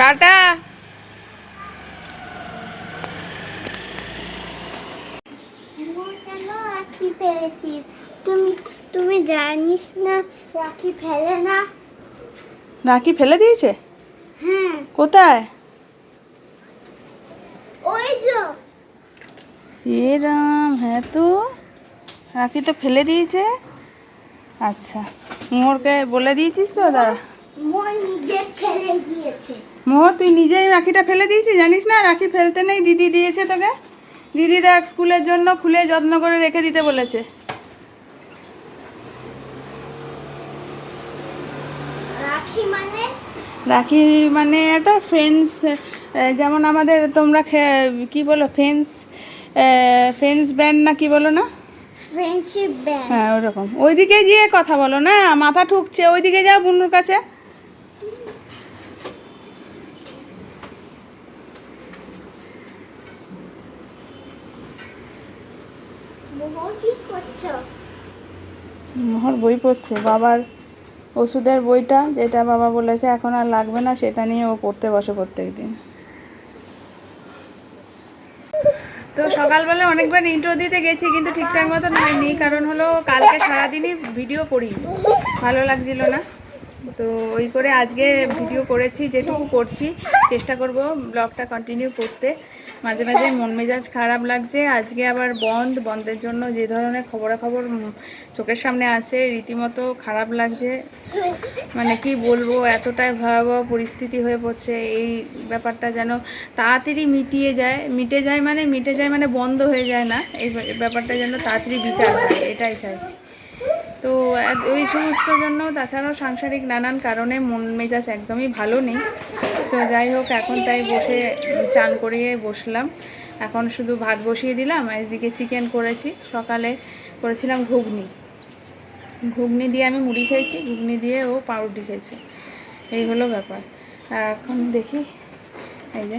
Tata. রাখি ফেলেছিস তুমি? তুমি জানিস না রাখি ফেলে না? রাখি ফেলে দিয়েছে? হ্যাঁ। কোথায়? ওই যে। এ রাম, হ্যাঁ তো রাখি তো ফেলে দিয়েছে। আচ্ছা, মোহরকে বলে দিয়েছিস তো? দাঁড়া, মোর নিজে ফেলে দিয়েছে। মোহর তুই নিজেই রাখিটা ফেলে দিয়েছিস? জানিস না রাখি ফেলতে নেই, দিদি দিয়েছে তোকে। দিদি দেখ স্কুলের জন্য খুলে যত্ন করে রেখে দিতে বলেছে। রাখি মানে? রাখি মানে একটা ফ্রেন্ডস, যেমন আমাদের তোমরা কি বলো, ফ্রেন্ডস, ফ্রেন্ডস ব্যান্ড না কি বলো না? Friendship band. হ্যাঁ ওরকম। ওইদিকে গিয়ে কথা বলো না, মাথা ঠুকছে। ওইদিকে যাও বুনুর কাছে। মোহর কি করছো? মোহর বই পড়ছে, বাবার ওষুধের বইটা, যেটা বাবা বলেছে এখন আর লাগবে না, সেটা নিয়ে ও পড়তে বসে প্রত্যেক দিন। তো সকালবেলা অনেকবার ইন্ট্রো দিতে গেছি, কিন্তু ঠিকঠাক মতন হয়নি। কারণ হলো কালকে সারাদিনই ভিডিও করি, ভালো লাগছিল না। তো ওই করে আজকে ভিডিও করেছি, যেটুকু করছি চেষ্টা করব ব্লগটা কন্টিনিউ করতে। মাঝে মাঝে মন মেজাজ খারাপ লাগছে। আজকে আবার বন্ধের জন্য যে ধরনের খবরাখবর চোখের সামনে আসে, রীতিমতো খারাপ লাগছে। মানে কি বলবো, এতটাই ভয়াবহ পরিস্থিতি হয়ে পড়ছে। এই ব্যাপারটা যেন তাড়াতাড়ি মিটে যায় মানে বন্ধ হয়ে যায় না। এই ব্যাপারটা যেন তাড়াতাড়ি বিচার হয়, এটাই চাইছি। তো ওই সমস্ত জন্য, তাছাড়াও সাংসারিক নানান কারণে মন মেজাজ একদমই ভালো নেই। তো যাই হোক, এখন তাই বসে চান করিয়ে বসলাম। এখন শুধু ভাত বসিয়ে দিলাম। এদিকে চিকেন করেছি, সকালে করেছিলাম ঘুগনি দিয়ে আমি মুড়ি খেয়েছি, ঘুগনি দিয়ে ও পাউরুটি খেয়েছে। এই হলো ব্যাপার। আর এখন দেখি, এই যে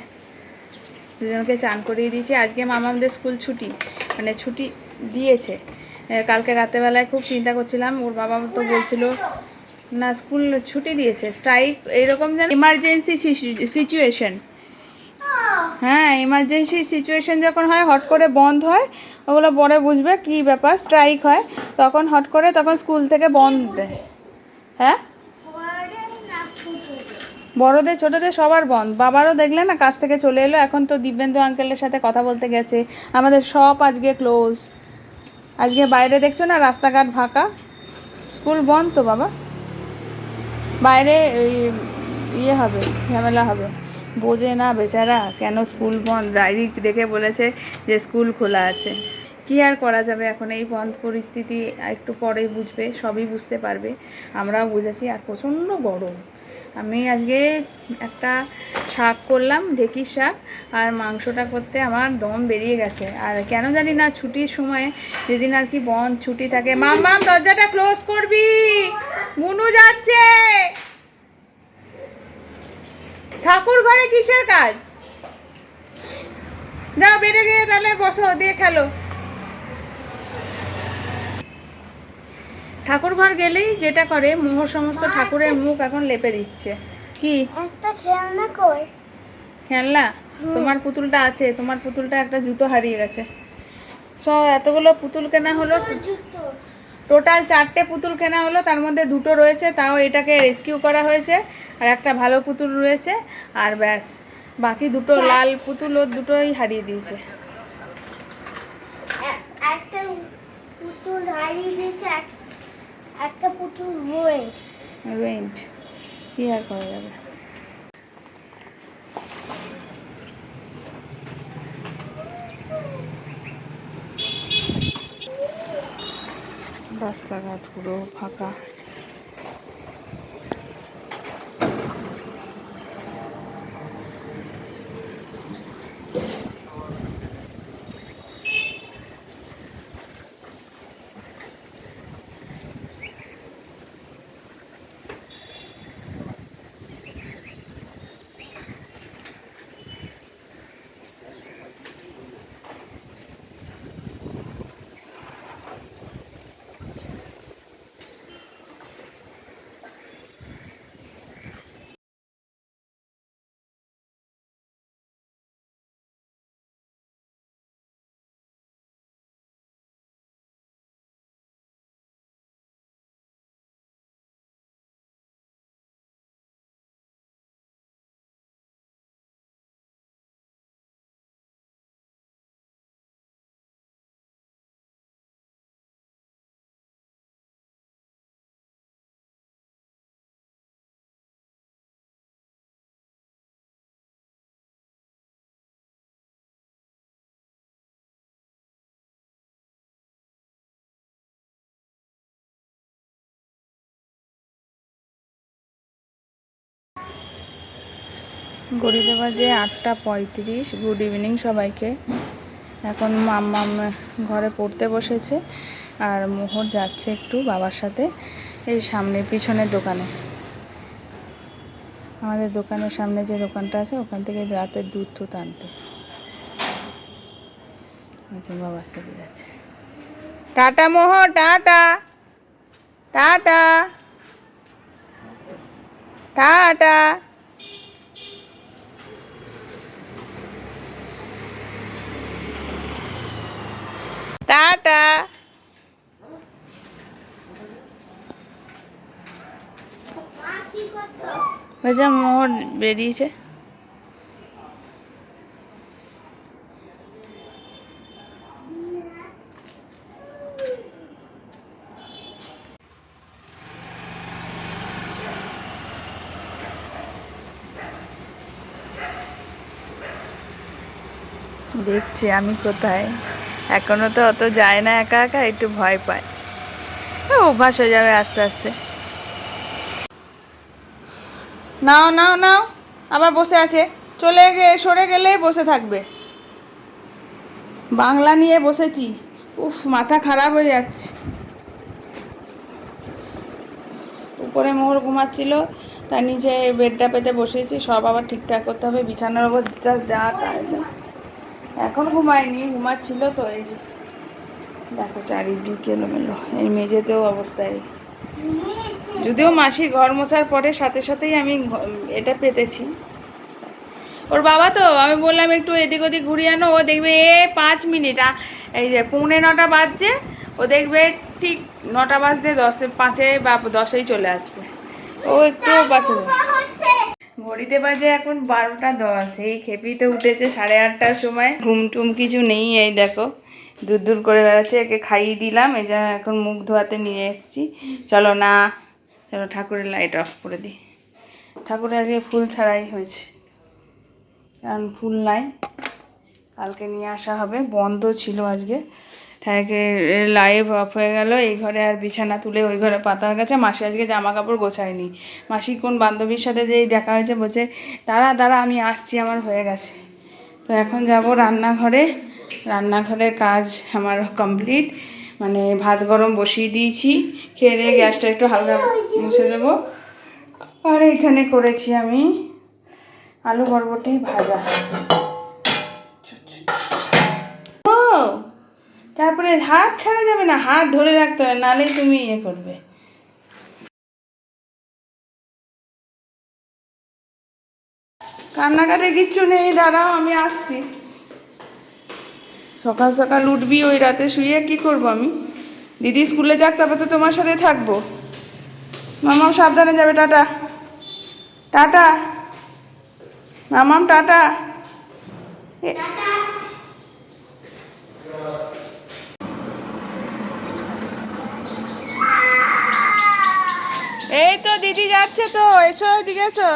দুজনকে চান করিয়ে দিয়েছি। আজকে মামাদের স্কুল ছুটি, মানে ছুটি দিয়েছে। কালকে রাতেরবেলায় খুব চিন্তা করছিলাম, ওর বাবা তো বলছিল না স্কুল ছুটি দিয়েছে, স্ট্রাইক এইরকম যেন ইমার্জেন্সি সিচুয়েশন। হ্যাঁ, ইমার্জেন্সি সিচুয়েশন যখন হয়, হট করে বন্ধ হয়, ওগুলো পরে বুঝবে কি ব্যাপার। স্ট্রাইক হয় তখন হট করে, তখন স্কুল থেকে বন্ধ দেয়। হ্যাঁ, বড়দের ছোটদের সবার বন্ধ। বাবারও দেখলে না কাজ থেকে চলে এলো, এখন তো দিব্যেন্দু আঙ্কেলের সাথে কথা বলতে গেছে। আমাদের সব আজকে ক্লোজ। আজকে বাইরে দেখছো না রাস্তাঘাট ফাঁকা, স্কুল বন্ধ তো বাবা। বাইরে ইয়ে হবে, ঝামেলা হবে। বোঝে না বেচারা কেন স্কুল বন্ধ। ডায়েরি দেখে বলেছে যে স্কুল খোলা আছে। কি আর করা যাবে, এখন এই বন্ধ পরিস্থিতি একটু পরেই বুঝবে, সবই বুঝতে পারবে। আমরাও বুঝেছি। আর প্রচণ্ড গরম। আমি আজকে একটা শাক করলাম, ঢেঁকির শাক, আর মাংসটা করতে আমার দম বেরিয়ে গেছে। আর কেন জানি না ছুটির সময়, যেদিন আর কি বন্ধ ছুটি থাকে, মাম্মাম দরজাটা ক্লোজ করবি, বুনু যাচ্ছে। ঠাকুর ঘরে কিসের কাজ? যাও বেড়ে গিয়ে তাহলে বসো, দিয়ে খেলো। ঠাকুর ঘর গেলেই যেটা করে, মোহর সমস্ত ঠাকুরের মুখ এখন লেপে দিচ্ছে। কি একটা খেলনা কই? খেলনা? তোমার পুতুলটা আছে, তোমার পুতুলটা একটা জুতো হারিয়ে গেছে। এতগুলো পুতুল কেনা হলো, টোটাল 4টে পুতুল কেনা হলো, তার মধ্যে 2টো রয়েছে, তাও এটাকে রেস্কিউ করা হয়েছে। আর একটা ভালো পুতুল রয়েছে, আর ব্যাস বাকি 2টো লাল পুতুল ও 2টোই হারিয়ে দিয়েছে। একটা পুতুল হারিয়ে দিয়েছে, একটা পুতুল রুইন্ট, কি আর করা যাবে। রাস্তাঘাট পুরো ফাঁকা। ঘড়িতে বাজে 8:35। গুড ইভিনিং সবাইকে। এখন মাম্মাম ঘরে পড়তে বসেছে আর মোহর যাচ্ছে একটু বাবার সাথে এই সামনে পিছনের দোকানে, আমাদের দোকানের সামনে যে দোকানটা আছে ওখান থেকে রাতের দুধ টুধ আনতে বাবার সাথে যাচ্ছে। টাটা মোহর, টাটা টাটা টাটা। টাটা। যা মোহর বেরিয়েছে। দেখছি আমি কোথায়, এখনো তো অত যায় না, একা একা একটু ভয় পায়, অভ্যাস হয়ে যাবে আস্তে আস্তে। নাও নাও নাও, আবার বসে আছে, চলে সরে গেলেই বসে থাকবে। বাংলা নিয়ে বসেছি, উফ মাথা খারাপ হয়ে যাচ্ছে। উপরে মোহর ঘুমাচ্ছিল, তার নিচে বেডটা পেতে বসেছি, সব আবার ঠিকঠাক করতে হবে, বিছানার অবস্থা যা তাই। এখন ঘুমায়নি, ঘুমাচ্ছিল তো। এই যে দেখো চারিদিকে এলোমেলো, এই মেঝেতেও অবস্থায়। যদিও মাসি ঘর মোছার পরে সাথে সাথেই আমি এটা পেতেছি। ওর বাবা তো আমি বললাম একটু এদিক ওদিক ঘুরিয়ে আনো, ও দেখবে 5 মিনিট, এই যে 9:45 বাজছে, ও দেখবে ঠিক 9টা বাজতে 10:05 বা 10এই চলে আসবে। ও একটু বাঁচে। ঘড়িতে বাজে এখন 12:10। এই খেপিতে উঠেছে 8:30টার সময়, ঘুম টুম কিছু নেই। এই দেখো দূর দূর করে বেড়াচ্ছে, একে খাইয়ে দিলাম, এই যে এখন মুখ ধোয়াতে নিয়ে এসেছি। চলো না, চলো ঠাকুরের লাইট অফ করে দিই। ঠাকুরের আজকে ফুল ছাড়াই হয়েছে, কারণ ফুল নাই, কালকে নিয়ে আসা হবে। বন্ধ ছিল আজকে, ঠাকুরে লাইভ অফ হয়ে গেল। এই ঘরে আর বিছানা তুলে ওই ঘরে পাতা হয়ে গেছে। মাসি আজকে জামা কাপড় গোছায়নি। মাসি কোন বান্ধবীর সাথে যেই দেখা হয়েছে, বলছে দাঁড়া দাঁড়া আমি আসছি, আমার হয়ে গেছে। তো এখন যাব রান্নাঘরে, রান্নাঘরের কাজ আমার কমপ্লিট, মানে ভাত গরম বসিয়ে দিয়েছি, খেয়ে দিয়ে গ্যাসটা একটু হালকা মুছে দেবো। আর এখানে করেছি আমি আলু বরবটি ভাজা। ও তারপরে হাত ছাড়া যাবে না, হাত ধরে রাখতে হবে, নাহলেই তুমি ইয়ে করবে। কান্নাকাটি কিচ্ছু নেই, দাঁড়াও আমি আসছি। সকাল সকাল উঠবি, ওই রাতে শুয়ে কি করব আমি? দিদি স্কুলে যাক, তারপর তো তোমার সাথে থাকবো। মামাম সাবধানে যাবে, টাটা টাটা মামাম টাটা। এই তো দিদি যাচ্ছে, তো এসো এদিকে এসো।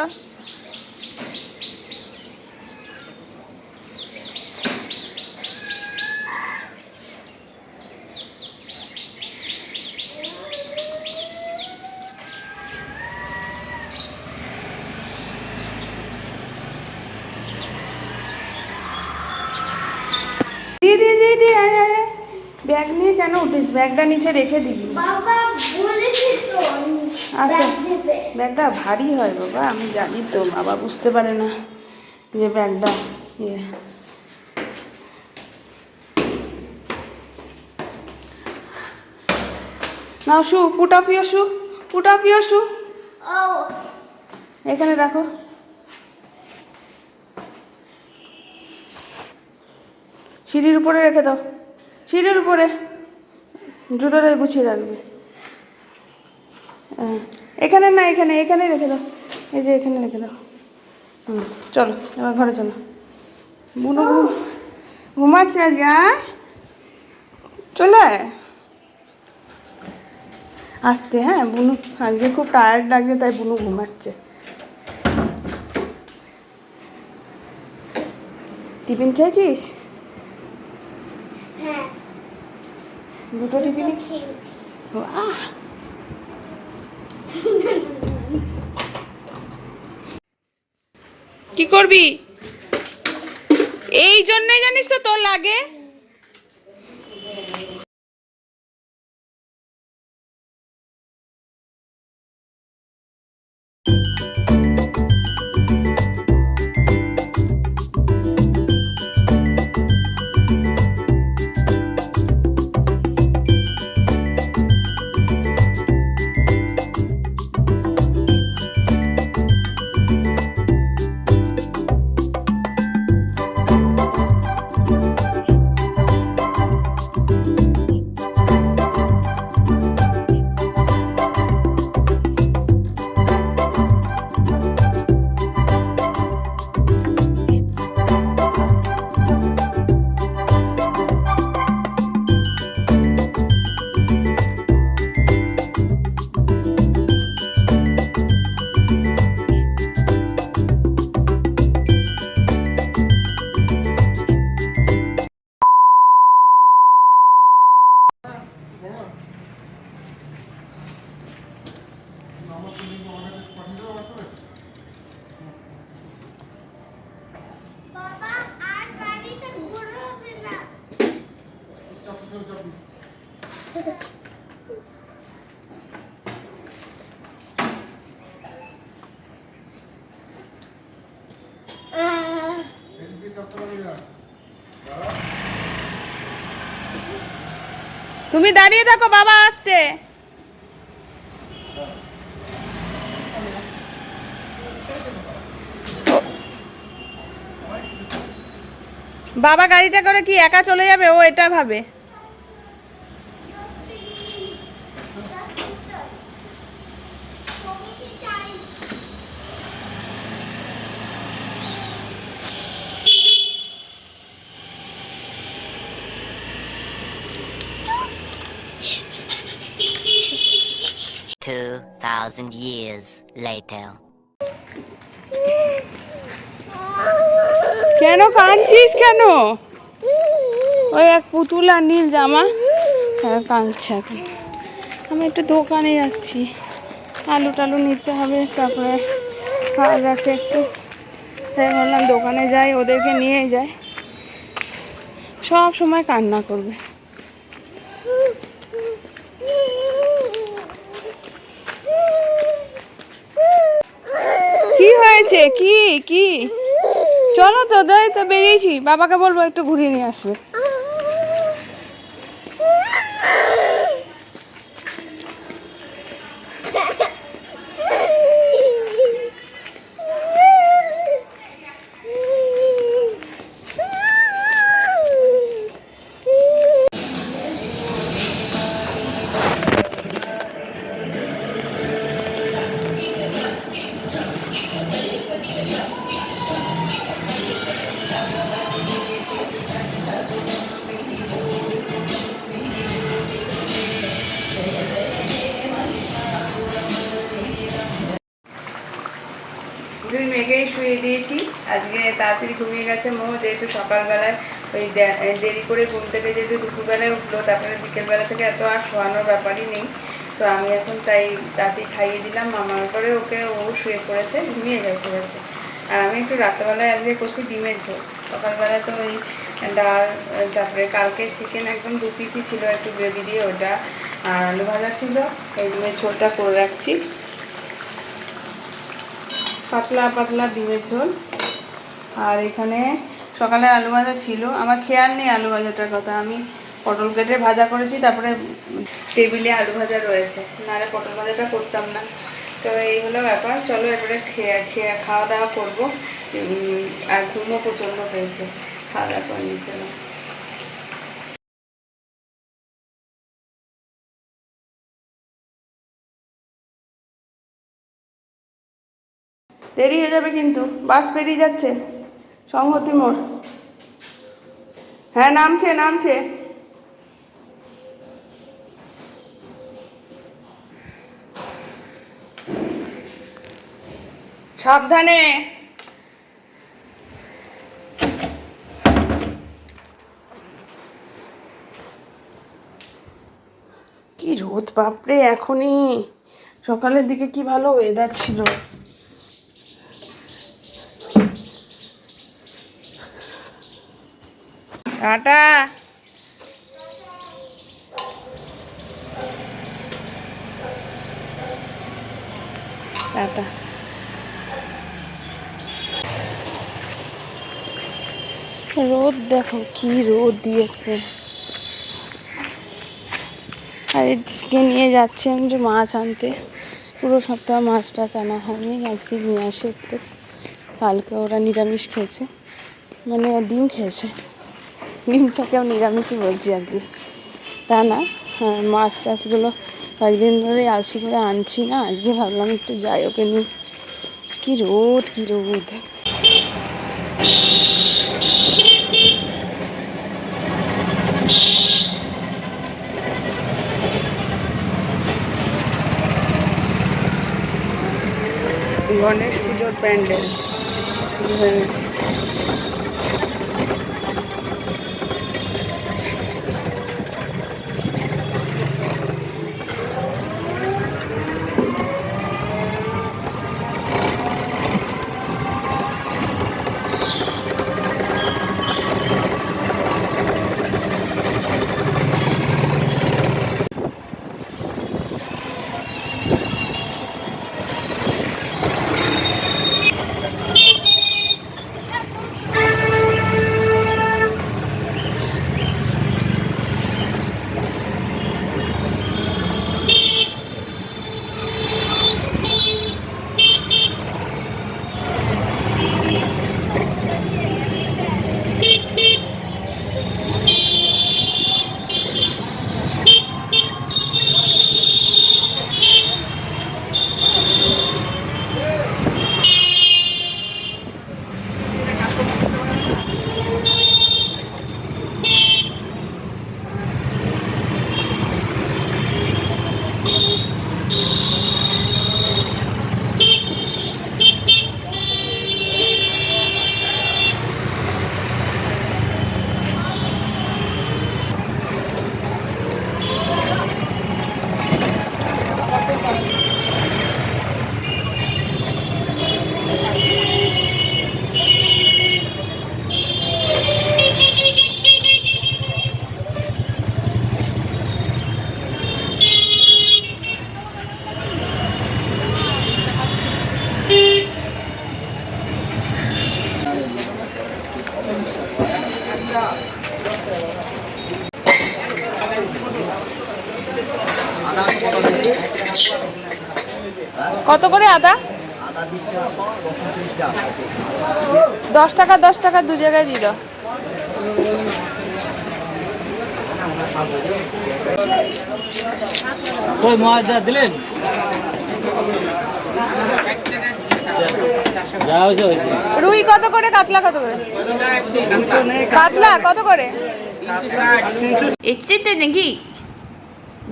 দিদি দিদি ব্যাগ নিয়ে কেন উঠিস? ব্যাগটা নিচে রেখে দিবি। আচ্ছা, ব্যাগটা ভারী হয় বাবা, আমি জানি তো, বাবা বুঝতে পারে না যে ব্যাগটা ইয়ে। নাও shoe, put off your shoe, put off your shoe. এখানে রাখো। সিঁড়ির উপরে রেখে দাও, সিঁড়ির উপরে জুতোটা গুছিয়ে রাখবে। হ্যাঁ এখানে না, এখানে এখানে রেখে দাও, এই যে এখানে রেখে দাও। চলো এবার ঘরে চলো। বুনু ঘুমাচ্ছে আজকে, চলে আসতে। হ্যাঁ বুনু আজকে খুব টায়ার্ড লাগছে, তাই বুনু ঘুমাচ্ছে। টিফিন খেয়েছিস? দুটো টিফিন। কি করবি? এই জন্যই জানিস তো তোর লাগে। বাবা আর গাড়িটা ঘোরাবে না। তুমি দাঁড়িয়ে থাকো, বাবা আসছে। বাবা গাড়িটা করে কি একা চলে যাবে? ও এটা ভাবে। Time 2,000 years later. কেন কাঁদছিস কেন? ওই এক পুতুল আর নীল জামা কাঁদছে এখন। আমি একটু দোকানে যাচ্ছি, আলু টালু নিতে হবে, তারপরে কাজ আছে একটু, তাই ভাবলাম দোকানে যাই, ওদেরকে নিয়ে যাই। সব সময় কান্না করবে। কি হয়েছে? কি কি? চলো তো, দেয় তো বেরিয়েছি, বাবাকে বলবো একটু ঘুরিয়ে নিয়ে আসবে। দুই মেয়েকেই শুয়ে দিয়েছি। আজকে তাড়াতাড়ি ঘুমিয়ে গেছে মো, যেহেতু সকালবেলায় ওই দেরি করে ঘুম থেকে যেহেতু দুপুরবেলায় উঠলো, তারপরে বিকেলবেলা থেকে এত আর শোয়ানোর ব্যাপারই নেই। তো আমি এখন তাই তাড়াতাড়ি খাইয়ে দিলাম, মামার করে ওকে, ও শুয়ে পড়েছে, ঘুমিয়ে পড়েছে। আর আমি একটু রাত্রেবেলায় আজকে করছি ডিমের ঝোল। সকালবেলা তো ওই ডাল, তারপরে কালকে চিকেন একদম 2 পিসই ছিল, একটু গ্রেভি দিয়ে ওটা, আর আলু ভাজা ছিল। এই ডিমের ঝোলটা করে রাখছি, পাতলা পাতলা ডিমের ঝোল। আর এখানে সকালে আলু ভাজা ছিল, আমার খেয়াল নেই আলু ভাজাটার কথা, আমি পটল কেটে ভাজা করেছি, তারপরে টেবিলে আলু ভাজা রয়েছে, নাহলে পটল ভাজাটা করতাম না। তো এই হলো ব্যাপার। চলো এবারে খাওয়া দাওয়া করবো। আর ঘুমও প্রচণ্ড হয়েছে, খাওয়া দাওয়া করে নিয়ে চলো। দেরি হয়ে যাবে কিন্তু, বাস পেরিয়ে যাচ্ছে সংহতি মোড়। হ্যাঁ নামছে নামছে। সাবধানে। কি রোদ বাপরে! এখনই সকালের দিকে কি ভালো ওয়েদার ছিল। টাটা। টাটা। রোদ দেখো কি রোদ দিয়েছে। আর আজকে নিয়ে যাচ্ছেন যে মাছ আনতে, পুরো সপ্তাহ মাছ টাছ আনা হয়নি, আজকে নিয়ে আসে একটু। কালকে ওরা নিরামিষ খেয়েছে, মানে ডিম খেয়েছে, ডিমটাকেও নিরামিষই বলছি আর কি, তা না। হ্যাঁ, মাছ টাছগুলো কয়েকদিন ধরে আলসি করে আনছি না, আজকে ভাবলাম একটু যাই ওকে নিয়ে। কী রোদ, কী রোদ। গণেশ পুজোর প্যান্ডেল শুরু হয়ে গেছে। কত করে আদা? 10 টাকা 10 টাকা দু জায়গায় দিল। দিলেন রুই কত করে, কাতলা কত করে? কাতলা কত করে? এসছে তো নাকি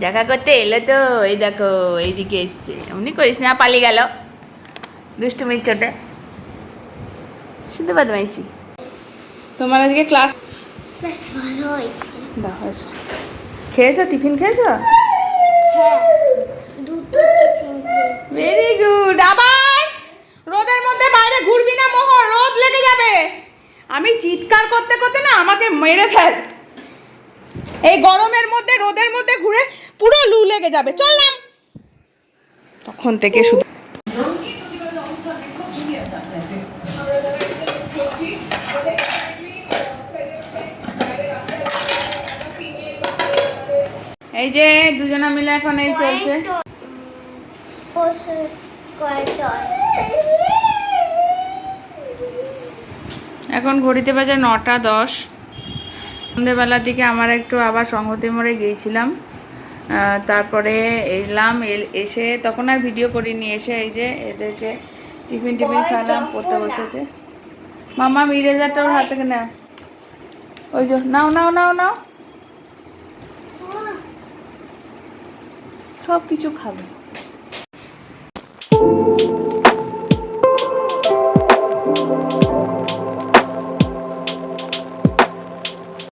দেখা করতে? এলো তো, এই দেখো এইদিকে এসছে। এমনি করিস না, পালিয়ে গেল দুষ্টুমির চোটে, শুধু বদমাইশি। তোমার আজকে ক্লাস ভালো হয়েছে। দেখো খেয়েছো, টিফিন খেয়েছো? হ্যাঁ, দুটো টিফিন খেয়েছি। Very good. আবার রোদের মধ্যে বাইরে ঘুরবি না মোহর, রোদ লেগে যাবে। আমি চিৎকার করতে করতে না আমাকে মেরে ফেল। এই গরমের মধ্যে রোদের মধ্যে ঘুরে পুরো লু লেগে যাবে। চললাম তখন থেকে শুধু। এই যে দুজনা মিলে এখন এই চলছে। এখন ঘড়িতে বাজে 9টা 10। সন্ধ্যেবেলার দিকে আমার একটু আবার সংহতি মোড়ে গিয়েছিলাম, তারপরে এলাম, এসে তখন আর ভিডিও করিনি। এসে এই যে এদেরকে টিফিন খাওয়ালাম, পড়তে বসেছে। মামা ইরেজারটা ওর হাত থেকে নাও, ওই যে নাও নাও নাও নাও, সব কিছু খাবে।